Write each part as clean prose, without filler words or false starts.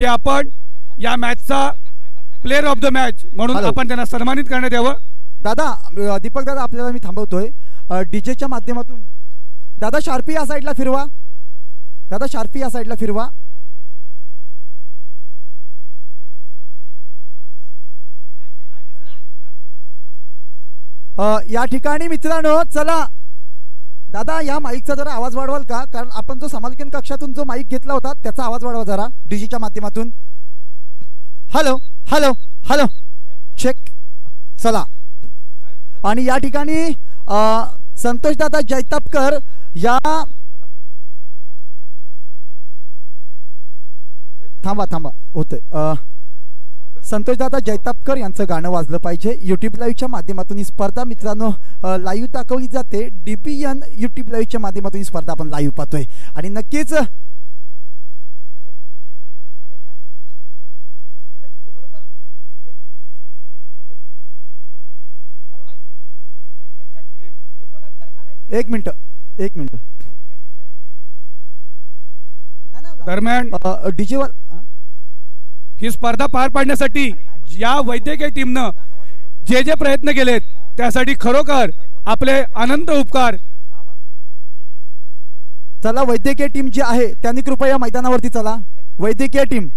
की आपण या मॅचचा प्लेयर ऑफ द मॅच म्हणून आपण त्यांना सन्मानित करण्यात यावं। दादा दीपक दादा आपल्याला मी थांबवतोय डीजेच्या माध्यमातून। दादा शार्पी या साइडला फिरवा, दादा शार्पी या साइडला फिरवा। या ठिकाणी मित्रांनो चला दादा या माईकचा जरा आवाज वाढवाल का, कारण आपण जो समालोचन कक्षातून जो माईक घेतला होता त्याचा आवाज वाढवा जरा डीजेच्या माध्यमातून। हॅलो हॅलो हॅलो चेक चला। आणि या ठिकाणी संतोष दादा जैतापकर या थांबा थांबा होतंय संतोष दादा जैतापकर यांचं गाणं वाजलं पाहिजे। यूट्यूब लाईव्हच्या माध्यमातून ही स्पर्धा मित्रांनो लाईव्ह दाखवली जाते। डीपीएन यूट्यूब लाईव्हच्या माध्यमातून ही स्पर्धा आपण लाईव्ह पाहतोय आणि नक्कीच एक मिनिट दरम्यान डीजेवर ही स्पर्धा पार पाडण्यासाठी या वैद्यकीय टीमनं जे प्रयत्न केलेत त्यासाठी खरोखर आपले अनंत उपकार। चला वैद्यकीय टीम जी आहे त्यांनी कृपया मैदानावरती चला। वैद्यकीय टीम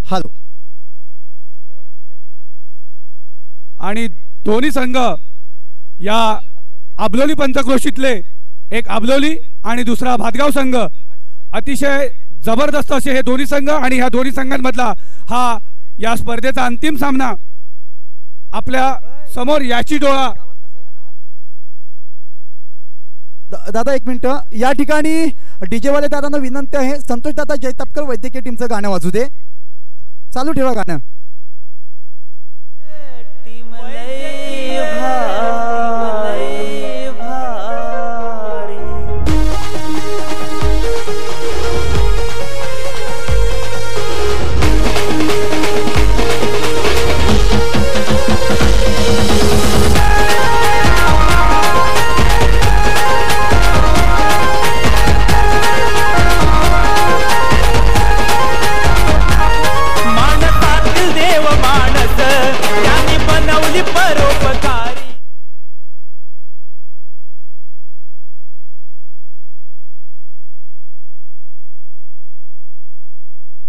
हॅलो। आणि दोन्ही संघ या आबलोली पंचक्रोशीतले एक आबलोली आणि दुसरा भातगाव संघ अतिशय जबरदस्त असे हे दोन्ही संघ आणि ह्या दोन्ही संघांमधला हा या स्पर्धेचा अंतिम सामना आपल्या समोर याची डोळा। दादा एक मिनिट या ठिकाणी डीजे वाले दादांना विनंती आहे संतोष दादा जैतापकर वैद्यकीय टीमचं गाणं वाजू दे। चालू ठेवा गाणं।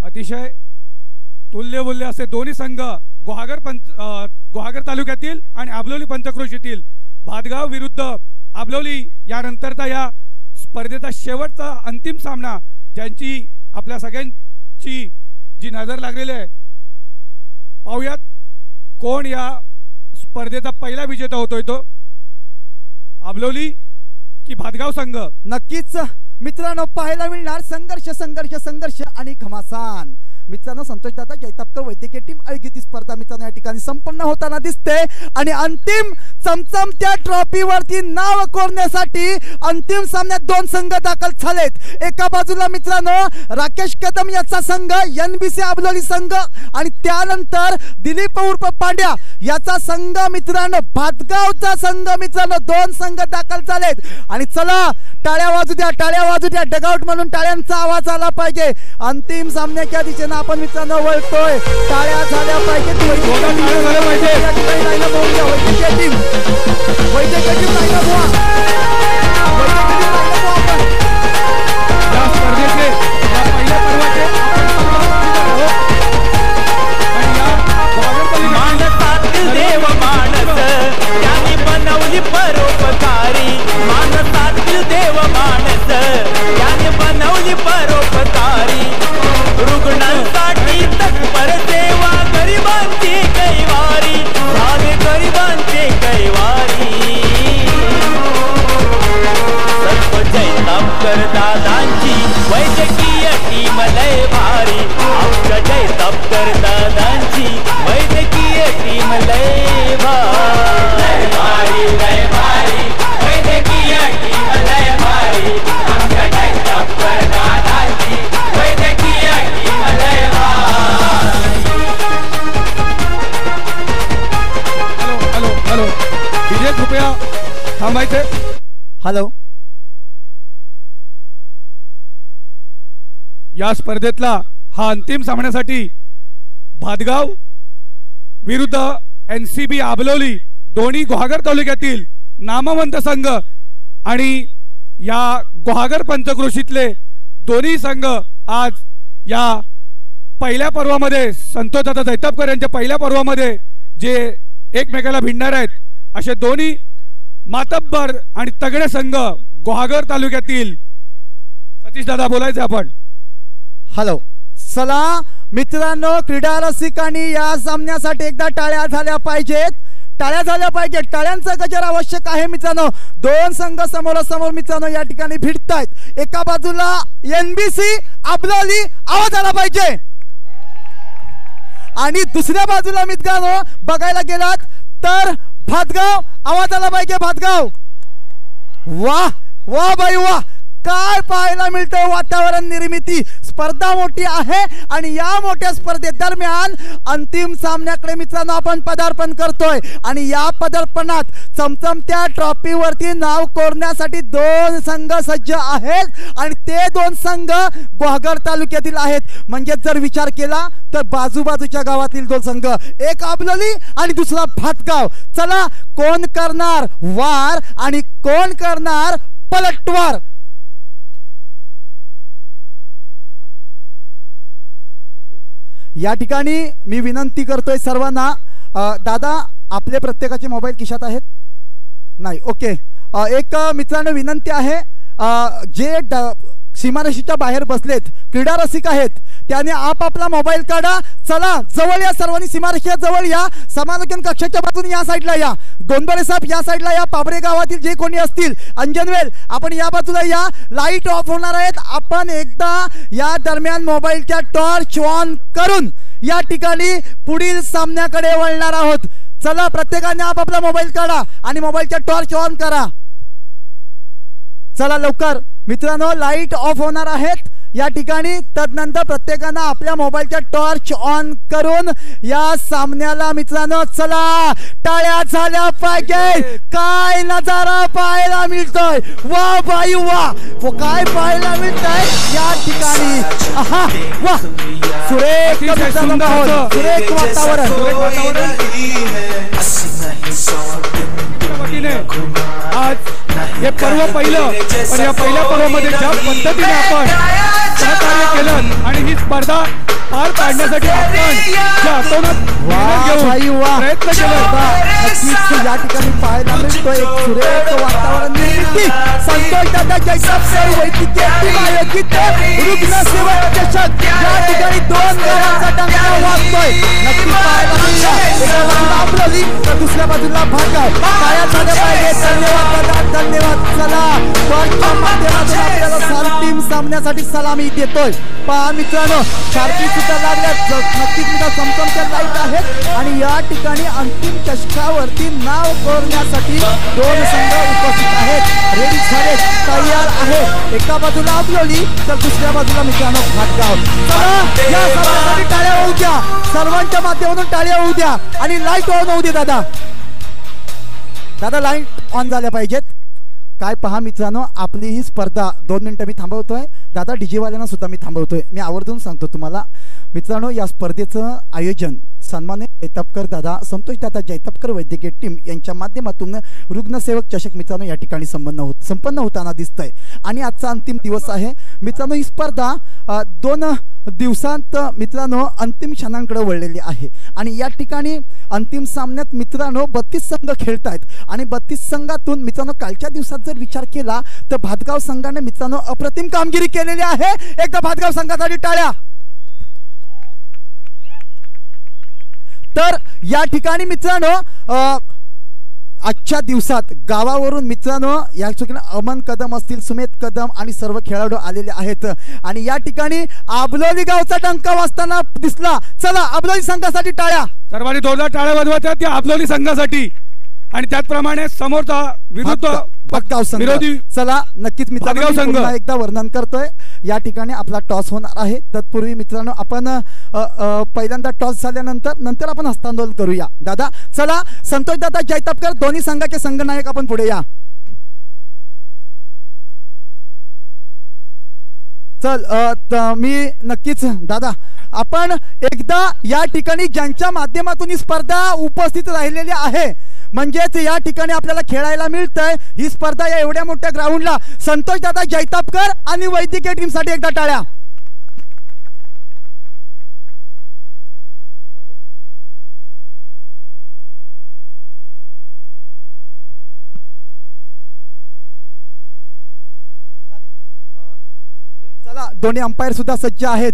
अतिशय तुल्यबुल्य असे दोन्ही संघ गुहागर तालुक्यातील आणि आबलोली पंचक्रोशीतील भातगाव विरुद्ध आबलोली यानंतरचा या स्पर्धेचा शेवटचा अंतिम सामना ज्यांची आपल्या सगळ्यांची जी नजर लागलेली आहे। पाहूयात कोण या स्पर्धेचा पहिला विजेता होतोय, तो आबलोली की भातगाव संघ। नक्कीच मित्रांनो पाहायला मिळणार संघर्ष संघर्ष संघर्ष आणि घमासान। मित्रांनो संतोष दादा जैतापकर वैद्यकीय टीम आयोजित स्पर्धा मित्रांनो या ठिकाणी संपन्न होताना दिसते आणि अंतिम चमचमत्या ट्रॉफीवरती नाव कोरण्यासाठी अंतिम सामन्यात दोन संघ दाखल झालेत। एका बाजूला मित्रांनो राकेश कदम याचा संघ एनबीसी आबलोली संघ आणि त्यानंतर दिलीप उर्फ पांड्या याचा संघ मित्रांनो भातगावचा संघ। मित्रांनो दोन संघ दाखल झालेत आणि चला टाळ्या वाजू द्या, टाळ्या वाजू द्या, डगआउट म्हणून टाळ्यांचा आवाज आला पाहिजे। अंतिम सामन्याच्या दिशेने आपण मित्रांनो वळतोय, टाळ्या झाल्या पाहिजेत। वैद्यकीय टीम लाईन अप व्हा। या स्पर्धेचे या पहिल्या पर्वाचे मानसातील देव मानस यांनी बनवली परोपकारी। मानसातील देव मानस यांनी बनवली परोपकारी। रुग्णांसाठी तत्पर सेवा, गरिबांची कैवारी झाले गरिबांचे कैवारी। थांबायचे. हॅलो. या स्पर्धेतला हा अंतिम सामन्यासाठी भातगाव विरुद्ध NCB आबलोली दोन्ही गुहागर तालुक्यातील नामवंत संघ आणि या गुहागर पंचक्रोशीतले दोन्ही संघ आज या पहिल्या पर्वामध्ये संतोषदादा जैतापकर यांच्या पहिल्या पर्वामध्ये जे एकमेकाला भिडणार आहेत असे दोन्ही मातब्बर आणि तगडे संघ गुहागर तालुक्यातील. सतीश दादा बोलायचे आपण. हॅलो. चला मित्रांनो, क्रीडा रसिकांनी या सामन्यासाठी एकदा टाळ्या झाल्या पाहिजेत. टाळ्या झाल्या पाहिजेत. टाळ्यांचा गजर आवश्यक आहे मित्रांनो. दोन संघ समोरासमोर मित्रांनो या ठिकाणी भिडतायत. एका बाजूला NBC आबलोली, आवाज आला पाहिजे. आणि दुसऱ्या बाजूला मित्रांनो बघायला गेलात तर भातगाव, आवाज आला पाहिजे भातगाव. वाह वाह बाई वाह, काय पाहायला मिळतं. वातावरण निर्मिती स्पर्धा मोठी आहे आणि या मोठ्या स्पर्धेदरम्यान अंतिम सामन्याकडे मित्रांनो आपण पदार्पण करतोय. आणि या पदार्पणात चमचमत्या ट्रॉफीवरती नाव कोरण्यासाठी दोन संघ सज्ज आहेत आणि ते दोन संघ गुहागर तालुक्यातील आहेत. म्हणजे जर विचार केला तर बाजूबाजूच्या गावातील दोन संघ, एक आबलोली आणि दुसरा भातगाव. चला कोण करणार वार आणि कोण करणार पलटवार. या ठिकाणी मी विनंती करतोय सर्वांना. दादा आपले प्रत्येकाचे मोबाईल खिशात आहेत नाही? ओके. एक मित्रांनो विनंती आहे, जे सीमारेषेच्या बाहेर बसलेत क्रीडा रसिक आहेत त्याने आपापला मोबाईल काढा. चला जवळ या, सर्वांनी सीमारेषेच्या जवळ या. समालोचन कक्षाच्या बाजूने या साईडला या. गोंदबळे साहेब या साईडला या. पाबरे गावातील जे कोणी असतील, अंजनवेल आपण या बाजूला या. लाईट ऑफ होणार आहेत. आपण एकदा या दरम्यान मोबाईलच्या टॉर्च ऑन करून या ठिकाणी पुढील सामन्याकडे वळणार आहोत. चला प्रत्येकाने आपापला मोबाईल काढा आणि मोबाईलच्या टॉर्च ऑन करा. चला लवकर मित्रांनो, लाईट ऑफ होणार आहेत या ठिकाणी. तदनंतर प्रत्येकानं आपल्या मोबाईलच्या टॉर्च ऑन करून या सामन्याला मित्रांनो चला टाळ्या झाल्या पाहिजे. काय नजारा पाहायला मिळतोय. वा बाई वा, काय पाहायला मिळतंय या ठिकाणी. आहा वा, सुरेख सुरेख वातावरण. आज हे पर्व पहिलं, पण या पहिल्या पर्वामध्ये ज्या पद्धतीने आपण सहकार्य केलं आणि ही स्पर्धा पार पाडण्यासाठी आपण ज्या आतोनात प्रयत्न केला या ठिकाणी पाहायला मिळतो एक सुरेख वातावरण निर्मिती. संतोषदादा जैतापकर वैद्यकीय टीम आयोजित रुग्णसेवक चषक या ठिकाणी दोन गावांचा डंका वाजतोय. नक्की पाहायला मिळाला. एका बाजूला आबलोली तर दुसऱ्या बाजूला भातगाव. काय झालं पाहिजे. धन्यवाद दादा, धन्यवाद. चला कोणत्या माध्यमातून आपल्याला अंतिम सामन्यासाठी सलामी देतोय. पहा मित्रांनो, शार्पी सुद्धा लागल्यात. नक्कीच मित्र चमचमत्या लाईट आहेत आणि या ठिकाणी अंतिम चषकावरती नाव कोरण्यासाठी दोन संघ उपस्थित आहेत, रेडी झालेत, तयार आहेत. एका बाजूला आबलोली तर दुसऱ्या बाजूला मित्रांनो भातगाव. चला या सामन्यासाठी टाळ्या होऊ द्या. सर्वांच्या माध्यमातून टाळ्या होऊ द्या आणि लाईट ऑन होऊ दे. दादा दादा लाईट ऑन झाल्या पाहिजेत. काय पहा मित्रांनो, आपली ही स्पर्धा 2 मिनिटं मी थांबवतोय. दादा डीजे वाल्यांना सुद्धा मी थांबवतोय. मी आवर्जून सांगतो तुम्हाला मित्रांनो, या स्पर्धेचं आयोजन सन्मानित जैतापकर दादा, संतोष दादा जैतापकर वैद्यकीय टीम यांच्या माध्यमातून रुग्णसेवक चषक मित्रांनो या ठिकाणी संपन्न होताना दिसतंय. आणि आजचा अंतिम दिवस आहे मित्रांनो. ही स्पर्धा 2 दिवसांत मित्रांनो अंतिम क्षणांकडे वळलेली आहे आणि या ठिकाणी अंतिम सामन्यात मित्रांनो 32 संघ खेळत आहेत आणि 32 संघातून मित्रांनो कालच्या दिवसात जर विचार केला तर भातगाव संघाने मित्रांनो अप्रतिम कामगिरी केलेली आहे. एकदा भातगाव संघासाठी टाळ्या. तर या ठिकाणी मित्रांनो आजच्या दिवसात गावावरून मित्रांनो या चुकीने अमन कदम असतील, सुमेध कदम आणि सर्व खेळाडू आलेले आहेत आणि या ठिकाणी आबलोली गावचा डंका वाजताना दिसला. चला आबलोली संघासाठी टाळ्या. सर्वांनी जोरदार टाळ्या वाजवायच्या त्या आबलोली संघासाठी. आणि त्याचप्रमाणे समोरचा विरुद्ध भातगाव संघ. विरोधी चला नक्कीच मित्रांनो एकदा वर्णन करतोय. या ठिकाणी आपला टॉस होणार आहे. तत्पूर्वी मित्रांनो आपण पहिल्यांदा टॉस झाल्यानंतर आपण हस्तांदोलन करूया. दादा चला, संतोष दादा जैतापकर दोन्ही संघाचे संघनायक आपण पुढे या. मी नक्कीच दादा आपण एकदा या ठिकाणी ज्यांच्या माध्यमातून ही स्पर्धा उपस्थित राहिलेली आहे म्हणजेच या ठिकाणी आपल्याला खेळायला मिळतंय ही स्पर्धा या एवढ्या मोठ्या ग्राउंडला संतोष दादा जैतापकर आणि वैद्यकीय टीम साठी एकदा टाळ्या. चला दोन्ही अंपायर सुद्धा सज्ज आहेत.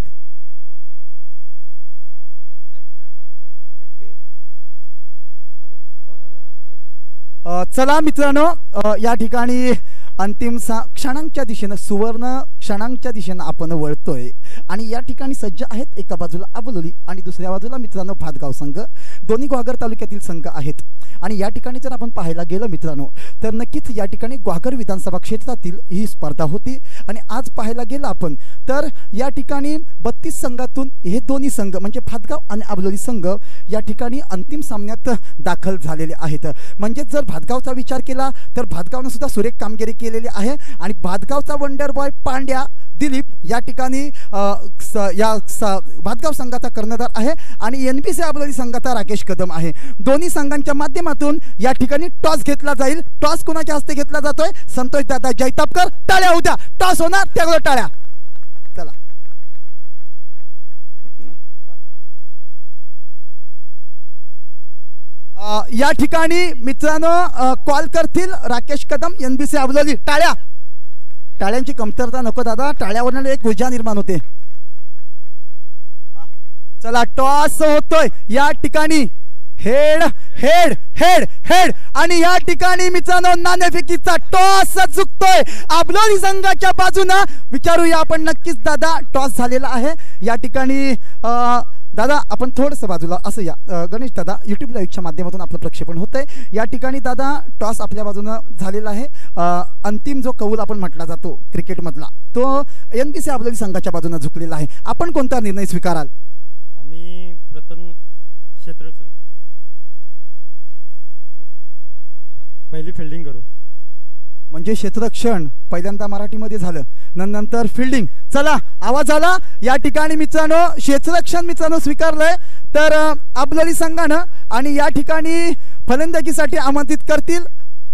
चला मित्रांनो या ठिकाणी अंतिम क्षणांच्या दिशेनं सुवर्ण क्षणांच्या दिशेनं आपण वळतोय आणि या ठिकाणी सज्ज आहेत एका बाजूला अबलोली आणि दुसऱ्या बाजूला मित्रांनो भातगाव संघ दोन्ही ग्वागर तालुक्यातील संघ आहेत आणि या ठिकाणी जर आपण पाहायला गेलं मित्रांनो तर नक्कीच या ठिकाणी ग्वागर विधानसभा क्षेत्रातील ही स्पर्धा होती आणि आज पाहायला गेलं आपण तर या ठिकाणी 32 संघातून हे दोन्ही संघ म्हणजे भातगाव आणि अबलोली संघ या ठिकाणी अंतिम सामन्यात दाखल झालेले आहेत. म्हणजे जर भातगावचा विचार केला तर भातगावने सुद्धा सुरेख कामगिरी केलेली आहे आणि भातगावचा वंडर बॉय पांड्या दिलीप या ठिकाणी भातगाव संघाचा कर्णधार आहे आणि NBC अबलोली संघाचा राकेश कदम आहे. दोन्ही संघांच्या माध्यमातून या ठिकाणी टॉस घेतला जाईल. टॉस कोणाच्या हस्ते घेतला जातोय संतोष दादा जैतापकर. टाळ्या उद्या टॉस होणार त्यागलो टाळ्या. चला या ठिकाणी मित्रांनो कॉल करतील राकेश कदम NBC अबलोली. टाळ्या टाळ्यांची कमतरता नको दादा टाळ्यावरून एक ऊर्जा निर्माण होते. चला टॉस होतोय या ठिकाणी हेड हेड हेड हेड आणि या ठिकाणी मित्रांनो नाणेफेकीचा टॉस चुकतोय अबलोली संघाच्या बाजूने. विचारूया आपण नक्कीच दादा टॉस झालेला आहे या ठिकाणी. दादा आपण थोडंसं बाजूला असं या गणेश दादा YouTube लाईव्हच्या माध्यमातून आपलं प्रक्षेपण होतंय या ठिकाणी. दादा टॉस आपल्या बाजूनं झालेला आहे. अंतिम जो कौल आपण म्हटला जातो क्रिकेटमधला तो NBC अबलोली संघाच्या बाजूनं झुकलेला आहे. आपण कोणता निर्णय स्वीकाराल? आम्ही प्रथम क्षेत्ररक्षण पहिली फिल्डिंग करू. म्हणजे क्षेत्ररक्षण पहिल्यांदा मराठीमध्ये झालं नंतर फिल्डिंग. चला आवाज आला या ठिकाणी मित्रांनो क्षेत्ररक्षण मित्रांनो स्वीकारलंय तर अबलोली संघानं आणि या ठिकाणी फलंदाजीसाठी आमंत्रित करतील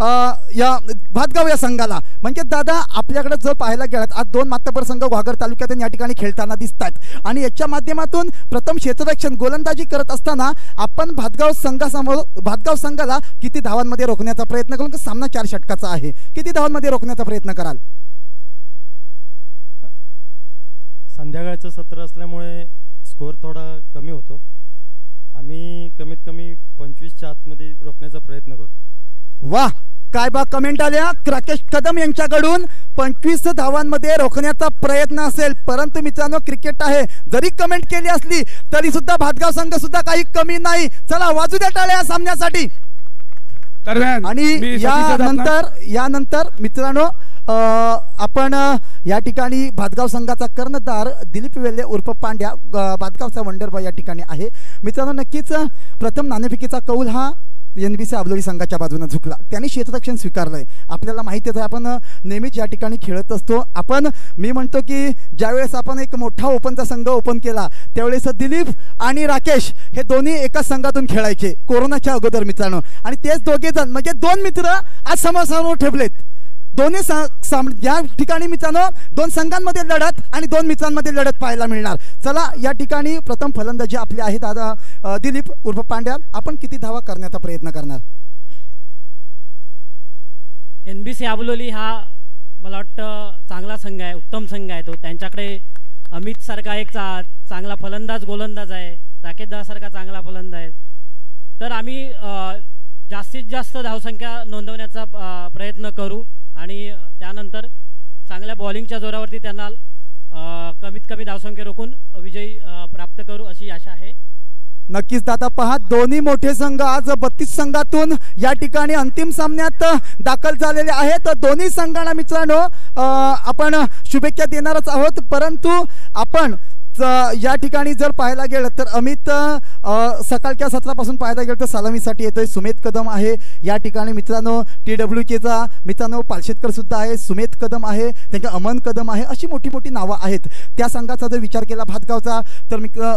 या भातगाव या संघाला. म्हणजे दादा आपल्याकडे जर पाहायला गेलात आज 2 मातबर संघ ग्वागर तालुक्यातून या ठिकाणी खेळताना दिसतात आणि याच्या माध्यमातून प्रथम क्षेत्ररक्षण गोलंदाजी करत असताना आपण भातगाव संघाला किती धावांमध्ये रोखण्याचा प्रयत्न करू. सामना 4 षटकाचा आहे. किती धावांमध्ये रोखण्याचा प्रयत्न कराल? संध्याकाळचं सत्र असल्यामुळे स्कोअर थोडा कमी होतो. आम्ही कमीत कमी 25च्या आतमध्ये रोखण्याचा प्रयत्न करू. वाह काय बा कमेंट आल्या राकेश कदम यांच्याकडून 25 धावांमध्ये रोखण्याचा प्रयत्न असेल. परंतु मित्रांनो क्रिकेट आहे जरी कमेंट केली असली तरी सुद्धा भातगाव संघ सुद्धा काही कमी नाही. चला वाजू द्या टाळ्या सामन्यासाठी. आणि यानंतर मित्रांनो आपण या ठिकाणी भातगाव संघाचा कर्णधार दिलीप वेल्ले उर्फ पांड्या भातगावचा वंडर बॉय या ठिकाणी आहे. मित्रांनो नक्कीच प्रथम नाणेफेकीचा कौल हा NBC अबलोली संघाच्या बाजूने झुकला. त्यांनी क्षेत्ररक्षण स्वीकारलंय. आपल्याला माहिती आहे आपण नेहमीच या ठिकाणी खेळत असतो. मी म्हणतो की ज्यावेळेस आपण एक मोठा ओपनचा संघ ओपन केला त्यावेळेस दिलीप आणि राकेश हे दोन्ही एकाच संघातून खेळायचे कोरोनाच्या अगोदर मित्रांनो आणि तेच दोघे जण म्हणजे 2 मित्र आज समोरासमोर ठेवलेत. दोन्ही या ठिकाणी मित्रांनो 2 संघांमध्ये लढत आणि 2 मित्रांमध्ये लढत पाहायला मिळणार. चला या ठिकाणी प्रथम फलंदाजी आपली आहे दादा दिलीप उर्फ पांड्या. आपण किती धावा करण्याचा प्रयत्न करणार? NBC अबलोली हा मला वाटतं चांगला संघ आहे उत्तम संघ आहे. तो त्यांच्याकडे अमित सारखा एक चांगला फलंदाज गोलंदाज आहे. राकेश दादा सारखा चांगला फलंदाज आहे. तर आम्ही जास्तीत जास्त धावसंख्या नोंदवण्याचा प्रयत्न करू आणि त्यानंतर चांगल्या बॉलिंगच्या जोरावरती त्यांना कमीत कमी धावसंख्या रोखून विजयी प्राप्त करू अशी आशा आहे. नक्कीच दादा पहा दोन्ही मोठे संघ आज 32 संघातून या ठिकाणी अंतिम सामन्यात दाखल झालेले आहेत. दोन्ही संघांना मित्रांनो आपण शुभेच्छा देणारच आहोत. परंतु आपण या ठिकाणी जर पाहायला गेलं तर अमित सकाळच्या सत्रापासून पाहायला गेलं तर सलामीसाठी येतोय. सुमेध कदम आहे या ठिकाणी मित्रांनो. TWKचा मित्रांनो पालशेतकर सुद्धा आहे, सुमेध कदम आहे, त्यांच्या अमन कदम आहे, अशी मोठी मोठी नावं आहेत. त्या संघाचा जर विचार केला भातगावचा तर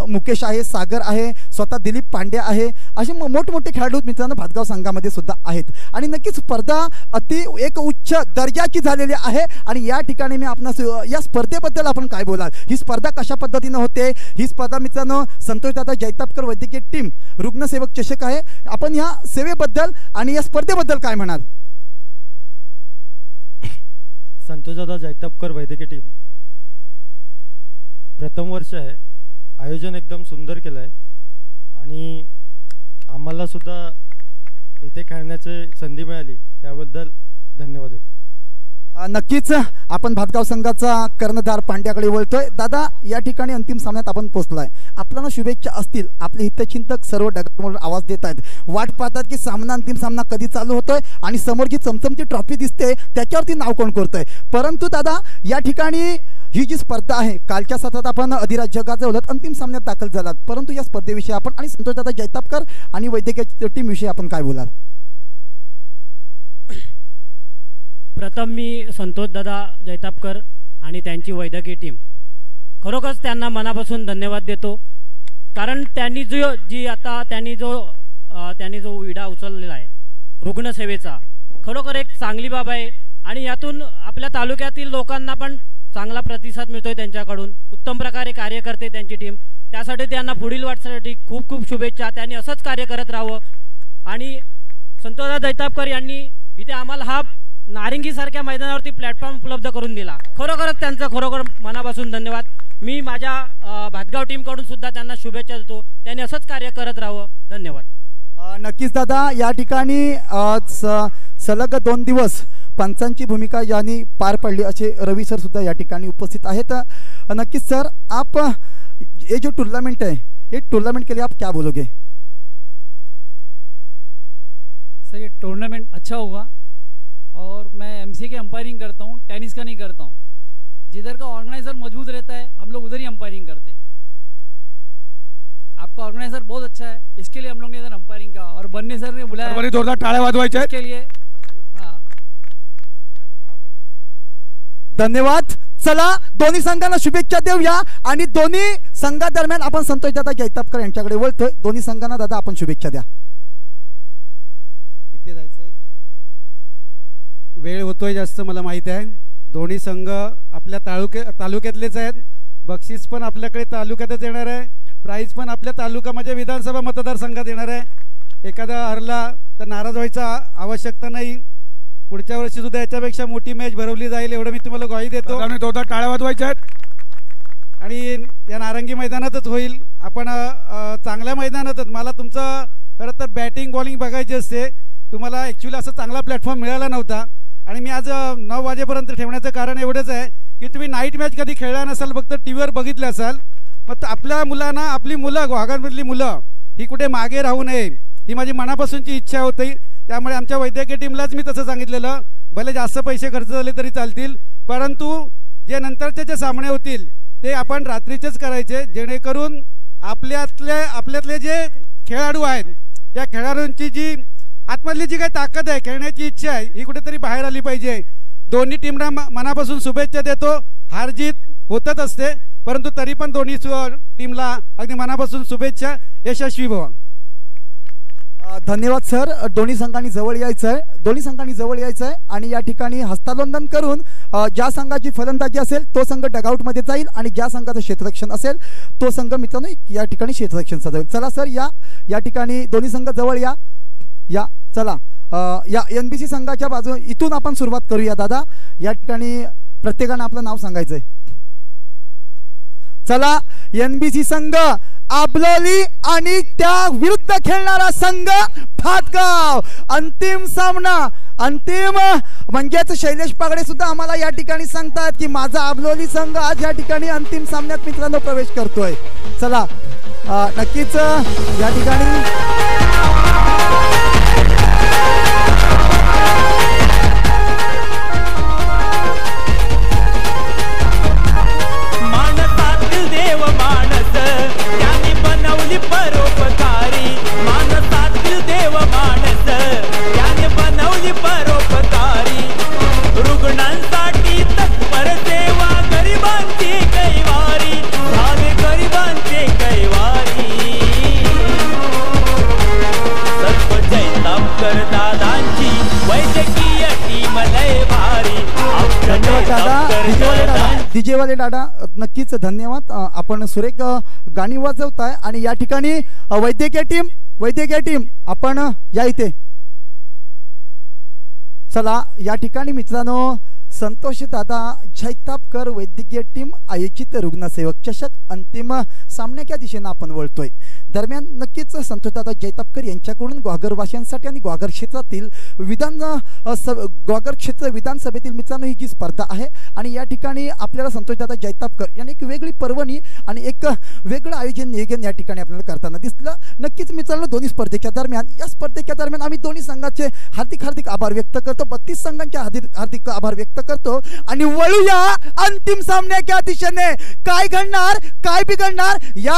मुकेश आहे, सागर आहे, स्वतः दिलीप पांडे आहे, असे मोठमोठे खेळाडू मित्रांनो भातगाव संघामध्ये सुद्धा आहेत. आणि नक्कीच स्पर्धा अति एक उच्च दर्जाची झालेली आहे. आणि या ठिकाणी मी आपणास या स्पर्धेबद्दल आपण काय बोलाल, ही स्पर्धा कशा पद्धतीने होते, ही स्पर्धा मित्रांनो संतोषदादा जैतापकर वैद्यकीय टीम रुग्णसेवक चषक आहे. आपण या सेवेबद्दल आणि या स्पर्धेबद्दल काय म्हणाल? संतोषदादा जैतापकर वैद्यकीय टीम प्रथम वर्ष आहे. आयोजन एकदम सुंदर केलं आहे आणि आम्हाला सुद्धा इथे खेळण्याची संधी मिळाली त्याबद्दल धन्यवाद. नक्कीच आपण भातगाव संघाचा कर्णधार पांड्याकडे वळतोय. दादा या ठिकाणी अंतिम सामन्यात आपण पोहोचलाय, आपल्याला शुभेच्छा असतील. आपले हितचिंतक सर्व ढगांवर आवाज देत आहेत, वाट पाहतात की सामना अंतिम सामना कधी चालू होतोय आणि समोर जी चमचमची ट्रॉफी दिसते त्याच्यावरती नाव कोण करतोय. परंतु दादा या ठिकाणी ही जी स्पर्धा आहे, कालच्या सत्रात आपण अधिराज जगाचे उलट अंतिम सामन्यात दाखल झालात, परंतु या स्पर्धेविषयी आपण आणि संतोषदादा जैतापकर आणि वैद्यकीय टीम विषयी आपण काय बोलाल? प्रथम मी संतोषदादा जैतापकर आणि त्यांची वैद्यकीय टीम खरोखरच त्यांना मनापासून धन्यवाद देतो. कारण त्यांनी जो विडा उचललेला आहे रुग्णसेवेचा, खरोखर एक चांगली बाब आहे. आणि यातून आपल्या तालुक्यातील लोकांना पण चांगला प्रतिसाद मिळतोय त्यांच्याकडून. उत्तम प्रकारे कार्य करते त्यांची टीम, त्यासाठी त्यांना पुढील वाटचालीसाठी खूप खूप शुभेच्छा. त्यांनी असंच कार्य करत राहावं. आणि संतोषदादा जैतापकर यांनी इथे आम्हाला हा नारिंगीसारख्या मैदानावरती प्लॅटफॉर्म उपलब्ध करून दिला, खरोखरच त्यांचं खरोखर मनापासून धन्यवाद. मी माझ्या भातगाव टीमकडून सुद्धा त्यांना शुभेच्छा देतो. त्यांनी असंच कार्य करत राहावं. धन्यवाद. नक्कीच दादा या ठिकाणी सलग 2 दिवस पंचांची भूमिका यांनी पार पडली असे रवी सर सुद्धा या ठिकाणी उपस्थित आहेत. नक्कीच सर, आप ये जो टूर्नामेंट है, ये टूर्नामेंट के लिए आप क्या बोलोगे? सर ये टूर्नामेंट अच्छा होगा और मैं एमसी के अंपायरिंग करता हूँ, टेनिस का नहीं करता हूँ. जिधर का ऑर्गेनाइजर मौजूद रहता है हम लोग उधर ही अंपायरिंग करते हैं. आपका ऑर्गेनाइजर बहुत अच्छा है, इसके लिए हम लोग ने इधर अंपायरिंग का और बन्ने सर ने बुलाया जोरदार टाळ्या वाजवायच्या इसके लिए. हाँ धन्यवाद. चला दोन्ही संघांना शुभेच्छा देऊया आणि दोन्ही संघादरम्यान आपण संतोषदादा जैतापकर यांच्याकडे वळतोय. दोन्ही संघांना दादा आपण शुभेच्छा द्या. इथे जायचंय, वेळ होतोय जास्त मला माहिती आहे. दोन्ही संघ आपल्या तालुक्यातलेच आहेत. बक्षीस पण आपल्याकडे तालुक्यातच येणार आहे, प्राईज पण आपल्या तालुका म्हणजे विधानसभा मतदारसंघात येणार आहे. एखादा हरला तर नाराज व्हायचा आवश्यकता नाही. पुढच्या वर्षी सुद्धा याच्यापेक्षा मोठी मॅच भरवली जाईल एवढं मी तुम्हाला ग्वाही देतो. दोनदा टाळ्या वाजवायच्या आहेत आणि या नारंगी मैदानातच होईल. आपण चांगल्या मैदानातच. मला तुमचं खरं तर बॅटिंग बॉलिंग बघायची असते. तुम्हाला ॲक्च्युली असं चांगला प्लॅटफॉर्म मिळाला नव्हता आणि मी आज 9 वाजेपर्यंत ठेवण्याचं कारण एवढंच आहे की तुम्ही नाईट मॅच कधी खेळला नसाल, फक्त टी व्हीवर बघितले असाल. मग आपल्या मुलांना, आपली मुलं भागांमधली मुलं ही कुठे मागे राहू नये ही माझी मनापासूनची इच्छा होती. त्यामुळे आमच्या वैद्यकीय टीमलाच मी तसं सांगितलेलं, भले जास्त पैसे खर्च झाले तरी चालतील, परंतु जे नंतरचे जे सामने होतील ते आपण रात्रीचेच करायचे, जेणेकरून आपल्यातले जे खेळाडू आहेत त्या खेळाडूंची जी आतमधली जी काही ताकद आहे, खेळण्याची इच्छा आहे, ही कुठेतरी बाहेर आली पाहिजे. दोन्ही टीमना मनापासून शुभेच्छा देतो. हार जीत होतच असते, परंतु तरी पण दोन्ही टीमला अगदी मनापासून शुभेच्छा. यशस्वी व्हा. धन्यवाद सर. दोन्ही संघांनी जवळ यायचं आहे आणि या ठिकाणी हस्तांदोलन करून ज्या संघाची फलंदाजी असेल तो संघ डगआउटमध्ये जाईल आणि ज्या संघाचं क्षेत्ररक्षण असेल तो संघ मित्रांनो या ठिकाणी क्षेत्ररक्षण साधेल. चला सर, या ठिकाणी दोन्ही संघ जवळ या. चला या NBC संघाच्या बाजू इथून आपण सुरुवात करूया. दादा या ठिकाणी प्रत्येकाने आपलं नाव सांगायचंय. चला, NBC संघ आबलोली आणि त्या विरुद्ध खेळणारा संघ भातगाव. अंतिम सामना, अंतिम म्हणजेच शैलेश पागडे सुद्धा आम्हाला या ठिकाणी सांगतात की माझा आबलोली संघ आज या ठिकाणी अंतिम सामन्यात मित्रांनो प्रवेश करतोय. चला नक्कीच या ठिकाणी माणसातील देव डीजे वाले दादा नक्कीच धन्यवाद. आपण सुरेख गाणी वाजवताय आणि या ठिकाणी वैद्यकीय टीम आपण या इथे चला. या ठिकाणी मित्रांनो संतोष दादा जैतापकर वैद्यकीय टीम आयोजित रुग्णसेवक चषक अंतिम सामन्याच्या दिशेने आपण वळतोय. दरम्यान नक्कीच संतोष दादा जैतापकर यांच्याकडून ग्वागर वाशियांसाठी आणि ग्वागर क्षेत्रातील ग्वागर क्षेत्र विधानसभेतील मित्रांनो ही जी स्पर्धा आहे आणि या ठिकाणी आपल्याला संतोष दादा जैतापकर यांनी एक वेगळी पर्वणी आणि एक वेगळं नियोजन या ठिकाणी आपल्याला करताना दिसलं. नक्कीच मित्रांनो दोन्ही स्पर्धेच्या दरम्यान आम्ही दोन्ही संघाचे हार्दिक आभार व्यक्त करतो. 32 संघांचे हार्दिक आभार व्यक्त करतो आणि वळूया अंतिम सामन्याच्या दिशेने. काय घडणार काय बिघडणार या